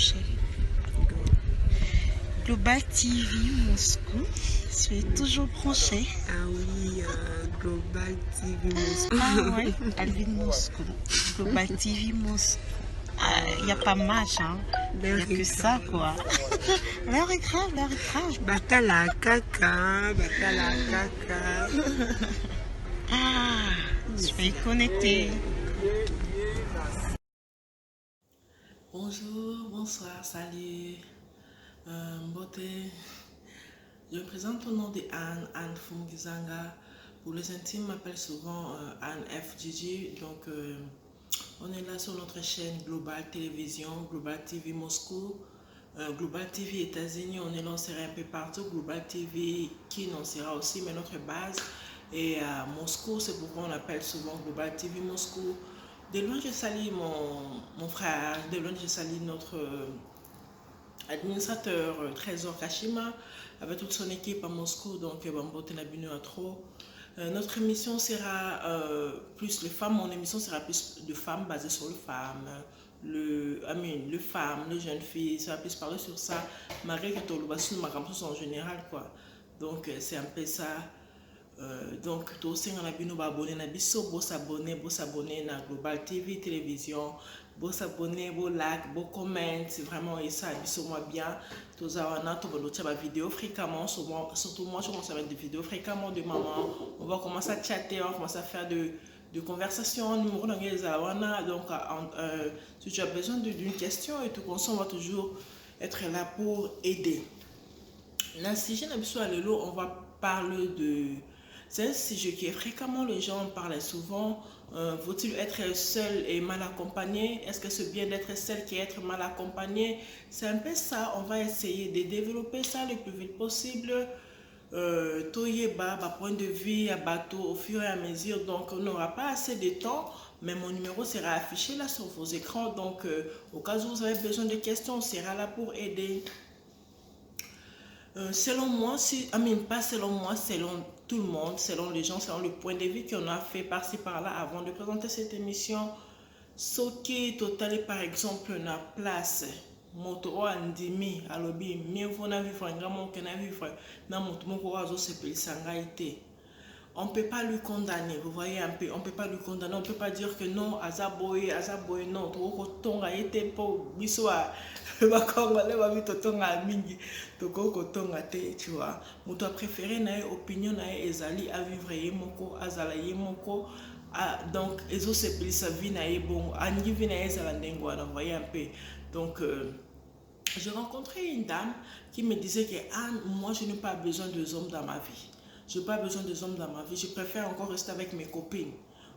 branché. Global TV Moscou, je suis toujours branché. Ah oui, Global TV Moscou. Ah ouais, Alvin Moscou. Global TV Moscou. Il n'y a pas match, hein. Il n'y a que ça, quoi. L'heure est grave, l'heure est grave. Batala caca, batala caca. Je vais y connecter. Bonjour, bonsoir, salut, beauté. Je me présente au nom de Anne Fungizanga. Pour les intimes, m'appelle souvent Anne FGG. Donc, on est là sur notre chaîne Global Télévision, Global TV Moscou, Global TV États-Unis. On est lancé un peu partout. Global TV qui on sera aussi, mais notre base est à Moscou. C'est pourquoi on appelle souvent Global TV Moscou. De loin, je salue mon frère. De loin, je salue notre administrateur Trésor Kashima avec toute son équipe à Moscou. Donc, Bambote Nabinu à trop. Notre émission sera plus les femmes. Mon émission sera plus de femmes, basée sur les femmes. Le femme, les jeunes filles, ça va plus parler sur ça. Marie qui est en général, quoi. Donc, c'est un peu ça. Donc, tous ceux qui ont abonné à Bisso, vous s'abonner à Global TV, télévision, vous s'abonner, vous like, vous comment, c'est vraiment ça, Bisso moi bien. Tous les vidéos fréquemment, surtout moi, je commence à mettre des vidéos fréquemment de maman. On va commencer à chatter, on va commencer à faire de conversations, numéro donc si tu as besoin d'une question et tout, on va toujours être là pour aider. Dans ce sujet, on va parler de... C'est un sujet qui est fréquemment, les gens parlent souvent. Faut-il être seul et mal accompagné? Est-ce que c'est bien d'être seul qui est être mal accompagné? C'est un peu ça. On va essayer de développer ça le plus vite possible. Point de vue à bateau au fur et à mesure. Donc, on n'aura pas assez de temps. Mais mon numéro sera affiché là sur vos écrans. Donc, au cas où vous avez besoin de questions, on sera là pour aider. Selon moi, pas selon moi, selon tout le monde, selon les gens, selon le point de vue qu'on a fait par-ci par-là avant de présenter cette émission, ce qui est total, par exemple, na place, moto andimi, alobi, mieux vaut na vivre un grand monde que na vivre, na moto moko azo sepeli sangaïté. On ne peut pas lui condamner, vous voyez un peu, on ne peut pas lui condamner, on ne peut pas dire que non, Azaboye, non, Toko Tonga était pour Bissoa, Bakongolais, Babito Tonga Mingi, Toko Tonga Te, tu vois. Mon toi préféré, n'a opinion, n'a ezali, à vivre Yemoko, Azala Yemoko, donc, Ezo Sepeli sa vie, n'a bon, Angivi n'a ezala Nengwa, vous voyez un peu. Donc, j'ai rencontré une dame qui me disait que moi, je n'ai pas besoin de hommes dans ma vie. Je n'ai pas besoin de hommes dans ma vie. Je préfère encore rester avec mes copines.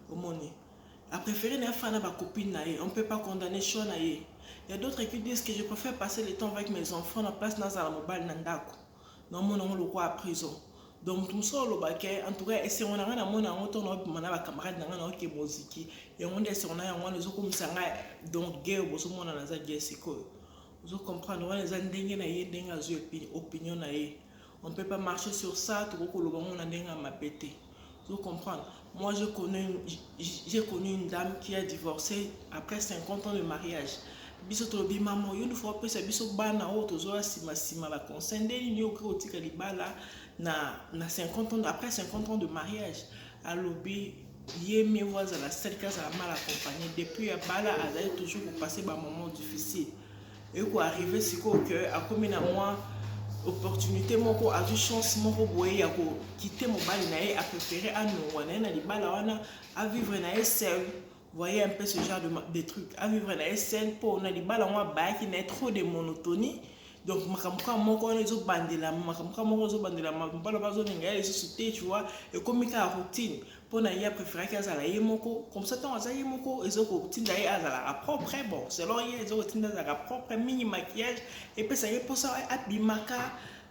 Je préfère ne faire ma copine. On ne peut pas condamner Sean. Il y a d'autres qui disent que je préfère passer le temps avec mes enfants à la place dans la mobile Nandako. Non, mon le roi à prison. Donc, tout ça, en tout cas, si on a un amour, on a un camarade qui est musique. Et on est sur un comme ça. Donc, guerre, on a un guerre, c'est quoi? Vous comprenez, on a des opinions. On ne peut pas marcher sur ça, tout le monde a pété. Vous comprenez? Moi, j'ai connu une dame qui a divorcé après 50 ans de mariage. Bisotrobi maman, une fois que c'est biso bana auto zo sima la consende ni okre otika libala na 50 ans après 50 ans de mariage. Alobi yé mes voisins la seule case à mal accompagné depuis à bala a toujours pour passer par moment difficile. Et quoi arriver c'est que à combien à moi opportunité moko a du chance moko boye ya ko quitter mon bal na a préféré à nous wana na libala wana à vivre na seul. Voyez un peu ce genre de trucs à vivre na seul pour na libala moi ba qui n'a trop de monotonie. Donc makamka moko on ezo bandela makamka moko zo bandela mbalo bazo ninga les sauter tu vois et comme ka routine pour na ya préféré ka za la yemoko comme ça tant za yemoko ezo ko routine da ya za la propre bon selon ya ezo routine da la propre mini maquillage et puis ça y est pour ça abimaka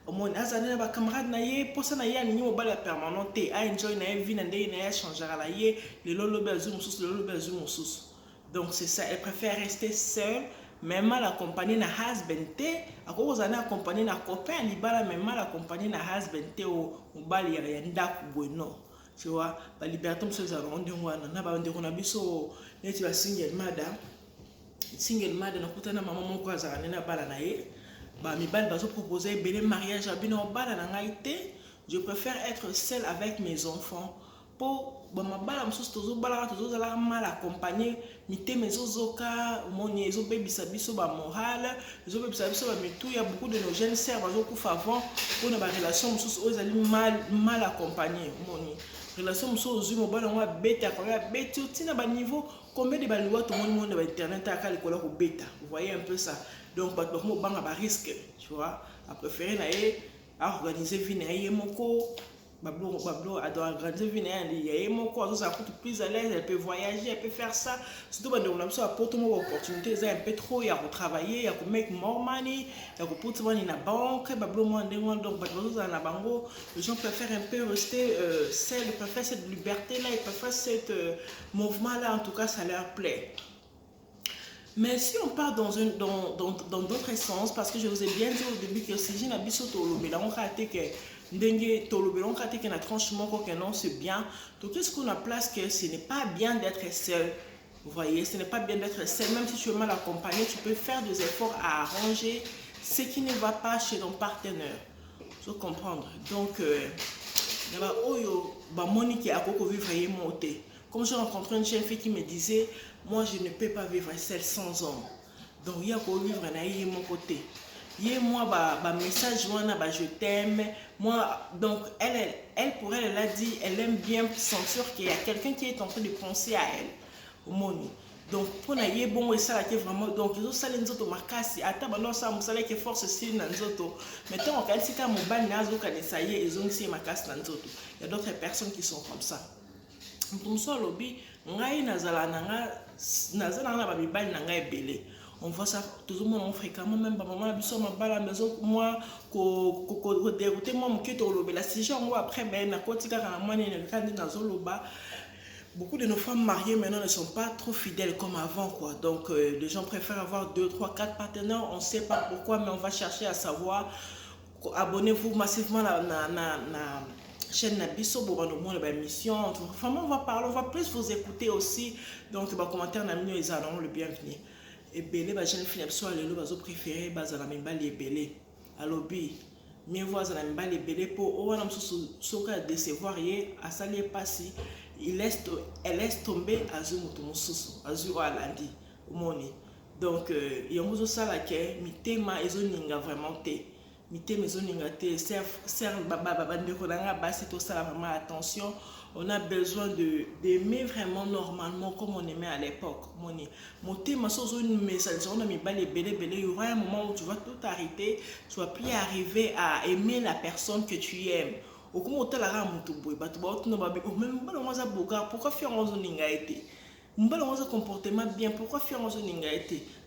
mon azana ba camarade na ye pour ça na ya ni mobile permanente a enjoy na vie na ndé na ya changer la ye le lolo bezu musus. Donc c'est ça, elle préfère rester seule. Même mal accompagné na husband te à cause on a accompagné na copain libala même mal accompagné na husband te au bali ya ndaku bueno tu vois ba liberté monsieur za ronde wana na ba ndeko na biso neti ba single madame single mother na kutana maman moko azala nena bala na ye ba mibali bazo proposer belé mariage à bino bala na ngai te. Je préfère être seule avec mes enfants pour ba mabala msusu tozo bala tozo zala mal accompagné mité mezo zoka moni ezo bebisa biso ba morale ezo bebisa biso ba mitu. Il y a beaucoup de nos jeunes sœurs bazo kufa avant pour na ba relation msusu ozali mal accompagné moni relation msusu ozui mobala ngwa beta kwa beta tina ba niveau combien de balwa tout le monde na internet aka likola ko beta. Vous voyez un peu ça. Donc ba mo banga ba risque, tu vois, à préférer na à organiser vie na moko bablo à organiser vie na moko ça coûte plus à l'aise, elle peut voyager, elle peut faire ça. Surtout bah on a besoin apporter une opportunité, ça un peu trop, il y a travailler, il y a make more money, il y a pour money na banque, bablo moi donc bablo dans la bango, les gens préfèrent un peu rester seul, ils préfèrent cette liberté là, ils préfèrent cette mouvement là, en tout cas ça leur plaît. Mais si on part dans d'autres sens, parce que je vous ai bien dit au début que si j'ai un biseau tolobela, on a été que dengue tolobela, on a été que na tranchement que non c'est bien. Donc qu'est-ce qu'on a place que ce n'est pas bien d'être seul. Vous voyez, ce n'est pas bien d'être seul. Même si tu es mal accompagné, tu peux faire des efforts à arranger ce qui ne va pas chez ton partenaire. Vous comprendre. Donc, il y a oyo ba Monique a beaucoup vivre et monter. Comme j'ai rencontré une jeune fille qui me disait, moi je ne peux pas vivre seule sans homme. Donc il y a pour vivre na mon côté. Il y a moi ba message bah je t'aime. Moi donc elle pour elle a dit elle aime bien sentir qu'il y a quelqu'un qui est en train de penser à elle. Au monde. Donc pour na yé bon et ça qui vraiment donc ils ont ça les autres makasi ata bano ça musala qui force style na nzoto. Maintenant on calci ka mobile nazo ka ça y est ils ont si makasi na nzoto. Il y a d'autres personnes qui sont comme ça. Pour ça lobby ngai nazala na ba mibali na ngai belé. On voit ça tout le monde fréquemment même ba maman biso mabala maison moi ko dérouter moi mon kito lobby la si genre après ben na kotika kana moi ni kandi na zoloba. Beaucoup de nos femmes mariées maintenant ne sont pas trop fidèles comme avant quoi. Donc les gens préfèrent avoir 2, 3, 4 partenaires, on ne sait pas pourquoi mais on va chercher à savoir. Abonnez-vous massivement à la chaîne Nabiso pour nous voir l'émission. Vraiment on va parler, on va plus vous écouter aussi. Donc les commentaires n'aiment ils allons le bienvenu. Et belé ba jeune fille soit le bazo préféré bas à la même balle belé. À lobby. Mieux voir à la même balle belé pour on va soka décevoir yé à salier passer. Elle laisse tomber Azur Mutumosusu, Azur Alandi, Moni. Donc, il y a un ça là qui est, mitema ezoninga vraiment té, mitema ezoninga té, serre bababande konanga basi tout ça vraiment attention. On a besoin d'aimer vraiment normalement comme on aimait à l'époque. Moni, monter ma chose une message, on a mis balé belé belé. Il y aura un moment où tu vas tout arrêter, tu vas plus arriver à aimer la personne que tu aimes. Pourquoi faire un comportement bien? Pourquoi faire un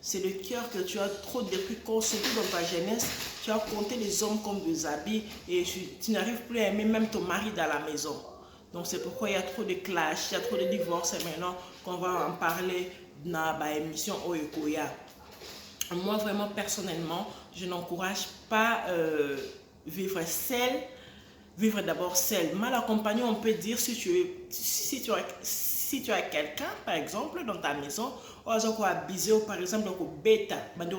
c'est le cœur que tu as trop depuis surtout dans ta jeunesse. Tu as compté les hommes comme des habits et tu n'arrives plus à aimer même ton mari dans la maison. Donc c'est pourquoi il y a trop de clash, il y a trop de divorces et maintenant qu'on va en parler dans l'émission Oyekoya. Moi vraiment personnellement, je n'encourage pas vivre seul. Vivre d'abord seul. Mal accompagné, on peut dire si tu as quelqu'un, par exemple, dans ta maison, ou par exemple, bêta. Je ne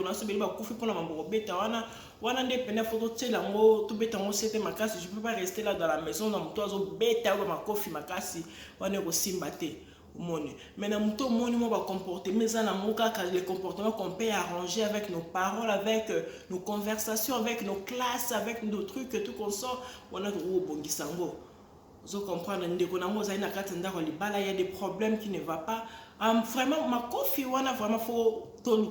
peux pas rester là dans la maison, dans mon bêta, ou ma coffee, ma cassi, ou maintenant on va comporter mais les comportements qu'on peut arranger avec nos paroles, avec nos conversations, avec nos classes, avec nos trucs tout qu'on sort on a vous comprenez, il y a des problèmes qui ne vont pas. Vraiment, ma coffee, on a vraiment faut tout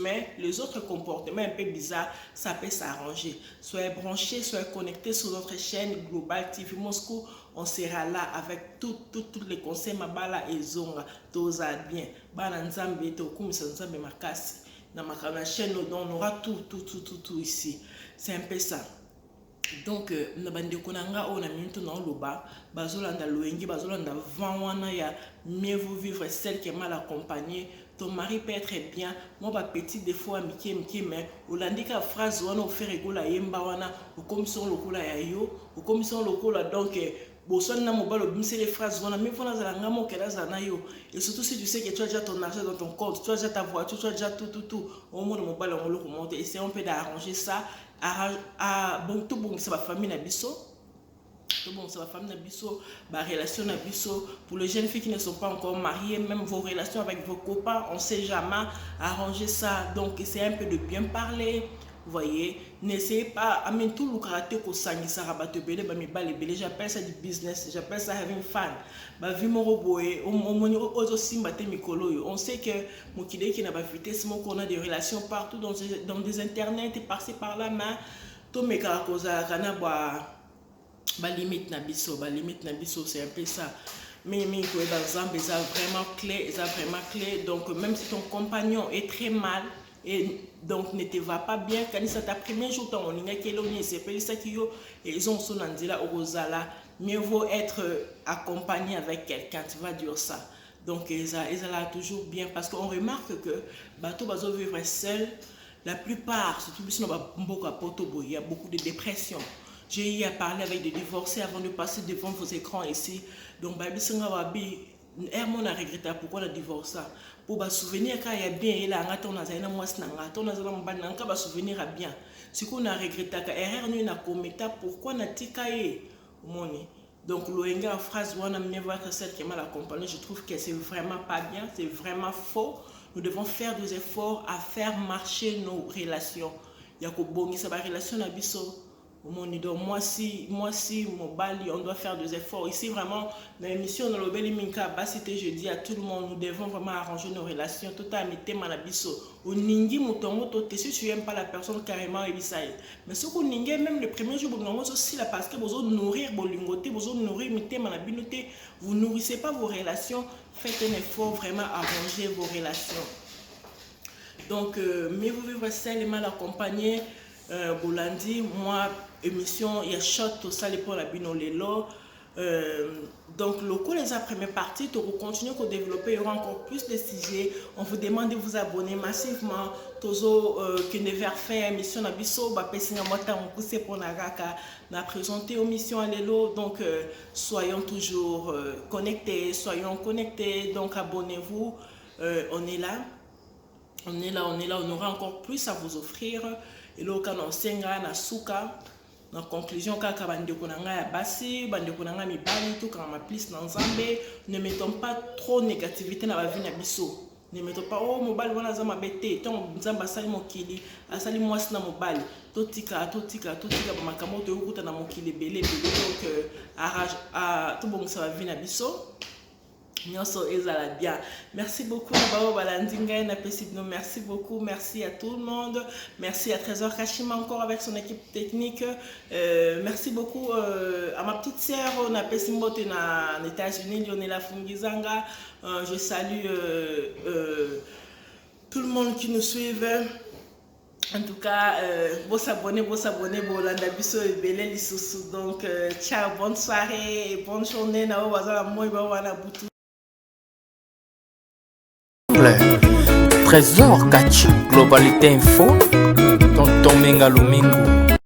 mais les autres comportements un peu bizarres, ça peut s'arranger. Soyez branchés, soyez connectés sur notre chaîne Global TV Moscou. On sera là avec tous les conseils, Mabala et Zonga, tous bien. Bananzambe, Tokumisanzambe Makasi. Dans ma chaîne, on aura tout ici. C'est un peu ça. Donc na bandeko nanga on a minute dans le bas bazolanda loengi bazolanda vanwana ya mieux vous vivre celle qui est mal accompagnée. Ton mari peut être bien moi ba petit des fois miki mais olandika phrase wana faire rigola yemba wana au commission lokola ya yo au commission lokola donc Boson na mobile obimse les phrases voilà mais voilà za ngamo kela za na yo et surtout si tu sais que tu as déjà ton argent dans ton compte, tu as déjà ta voiture, tu as déjà tout au moins le mobile on le remonte et c'est un peu d'arranger ça bon tout bon ça va famille na biso. Tout bon, ça va famille na biso, ba relation na biso. Pour les jeunes filles qui ne sont pas encore mariées, même vos relations avec vos copains, on sait jamais arranger ça. Donc essayez un peu de bien parler. Vous voyez, n'essayez pas, amène tout le caractère qu'on s'en ça rabatte belé, bah mi balé belé, j'appelle ça du business, j'appelle ça having fun. Bah vi mon robot et on simba te mikolo. On sait que mon kidé qui n'a pas vitesse, mon qu'on a des relations partout dans des internets et par-ci par-là, mais tout mes caractères kana ba limite na biso, c'est un peu ça. Mais par exemple, ça vraiment clé, donc même si ton compagnon est très mal et donc ne te va pas bien, quand c'est ta premier jour dans on est c'est pas ça qui yo et ils ont son andila au rosala, mieux vaut être accompagné avec quelqu'un, tu vas dire ça. Donc ils là toujours bien parce qu'on remarque que bateau bazo vivre seul, la plupart surtout si on il y a beaucoup de dépression. J'ai eu à parler avec des divorcés avant de passer devant vos écrans ici. Donc, on a regretté pourquoi on a divorcé. Pour se souvenir quand il y a bien, il a un souvenir à bien. Ce qu'on a regretté, pourquoi on a ticayé. Donc, l'Oenga en phrase, on a mieux voir que celle qui m'a accompagné. Je trouve que c'est vraiment pas bien, c'est vraiment faux. Nous devons faire des efforts à faire marcher nos relations. Il y a que bon, ça va relation à biso. Moi si on doit faire des efforts ici vraiment dans l'émission dans le bel minka basité je dis à tout le monde nous devons vraiment arranger nos relations tout à mettre malabiso au ningi mutongo to si tu aimes pas la personne carrément ebisaye mais ce qu'on ningi même le premier jour vous aussi là parce que vous nourrir bolingoté vous nourrir mité malabinoté vous nourrissez pas vos relations faites un effort vraiment arranger vos relations donc mais vous vivez seul et mal accompagné Bolandi, moi, émission, il y a shot, tout ça, les pour la binolelo. Donc, le coup, les premières parties, pour continuer à développer, il y aura encore plus de sujets. On vous demande de vous abonner massivement. Tozo, qui ne va faire émission à Bisso, bah, pessinga mota, on pousse pour Nagaka, na présenter émission à l'élo. Donc, soyons toujours connectés, Donc, abonnez-vous. On est là. On aura encore plus à vous offrir. Et là, quand on s'enga na souka, en conclusion, quand on a bassi, bandeko na mi bali, tout quand on a plus dans Zambé, ne mettons pas trop de négativité dans la vie na biso. Ne mettons pas oh mobile wana za mabete, tant Zamba sali mokili, asali mwasi na mobile, totika ba makambo to ukuta na mokili belé donc tout bon ça va vie na biso. Bien. Merci beaucoup, merci beaucoup, merci à tout le monde, merci à Trésor Kashima encore avec son équipe technique, merci beaucoup à ma petite sœur, on a Pessimbote aux États-Unis, Lionela Fungizanga, je salue tout le monde qui nous suit. En tout cas, vous s'abonnez, donc ciao, bonne soirée et bonne journée. Trésor Kachi, Globalité Info, Tonton Menga Lumingo.